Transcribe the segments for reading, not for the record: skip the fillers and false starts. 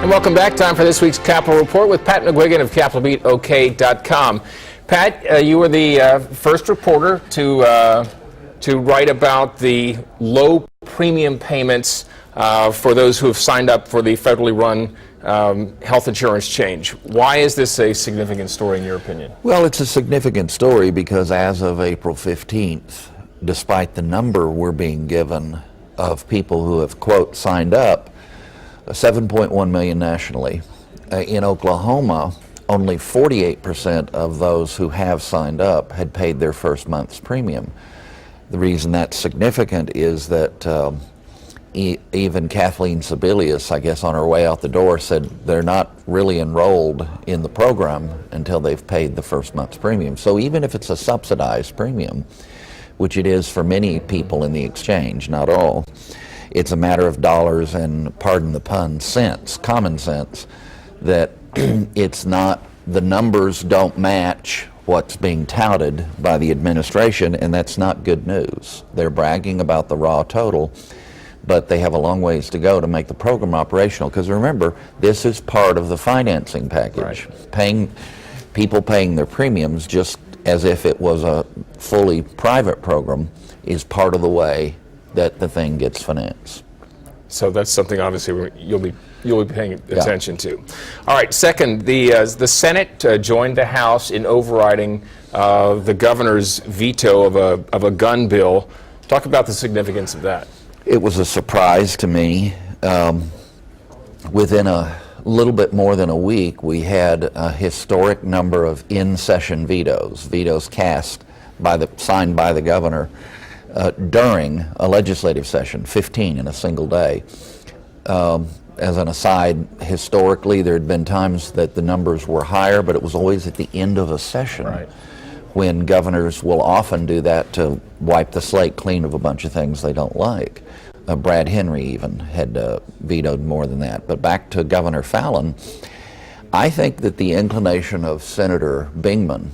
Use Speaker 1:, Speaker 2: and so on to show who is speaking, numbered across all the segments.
Speaker 1: And welcome back. Time for this week's Capitol Report with Pat McGuigan of CapitolBeatOK.com. Pat, you were the first reporter to write about the low premium payments for those who have signed up for the federally run health insurance change. Why is this a significant story in your opinion?
Speaker 2: Well, it's a significant story because as of April 15th, despite the number we're being given of people who have, quote, signed up, 7.1 million nationally. In Oklahoma, only 48% of those who have signed up had paid their first month's premium. The reason that's significant is that even Kathleen Sebelius, I guess on her way out the door, said they're not really enrolled in the program until they've paid the first month's premium. So even if it's a subsidized premium, which it is for many people in the exchange, not all, it's a matter of dollars and, pardon the pun, cents, common sense, that it's not, the numbers don't match what's being touted by the administration, and that's not good news. They're bragging about the raw total, but they have a long ways to go to make the program operational, because remember, this is part of the financing package. Right. People paying their premiums just as if it was a fully private program is part of the way that the thing gets financed. So
Speaker 1: that's something obviously you'll be paying attention to. All right. Second, the Senate joined the House in overriding the governor's veto of a gun bill. Talk about the significance of that.
Speaker 2: It was a surprise to me. Within a little bit more than a week, we had a historic number of in-session vetoes cast signed by the governor during a legislative session, 15 in a single day. As an aside, historically there had been times that the numbers were higher, but it was always at the end of a session. Right. When governors will often do that to wipe the slate clean of a bunch of things they don't like. Brad Henry even had vetoed more than that. But back to Governor Fallin, I think that the inclination of Senator Bingman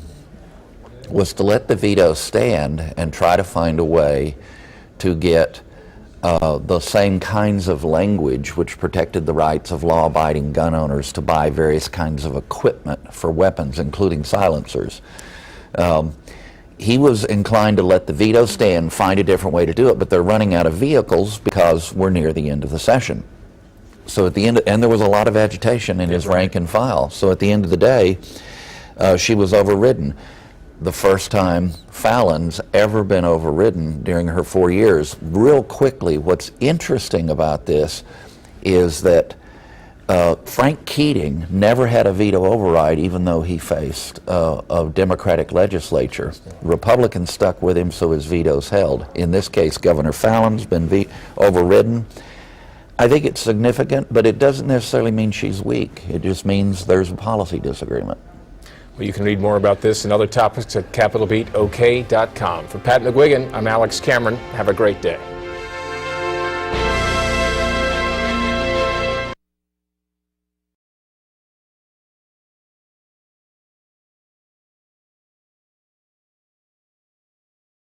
Speaker 2: was to let the veto stand and try to find a way to get the same kinds of language which protected the rights of law-abiding gun owners to buy various kinds of equipment for weapons, including silencers. He was inclined to let the veto stand, find a different way to do it, but they're running out of vehicles because we're near the end of the session. So at the end, and there was a lot of agitation in his rank and file, so at the end of the day, she was overridden. The first time Fallin's ever been overridden during her 4 years. Real quickly, what's interesting about this is that Frank Keating never had a veto override, even though he faced a Democratic legislature. Republicans stuck with him, so his veto's held. In this case, Governor Fallin's been overridden. I think it's significant, but it doesn't necessarily mean she's weak. It just means there's a policy disagreement.
Speaker 1: Well, you can read more about this and other topics at CapitolBeatOK.com. For Pat McGuigan, I'm Alex Cameron. Have a great day.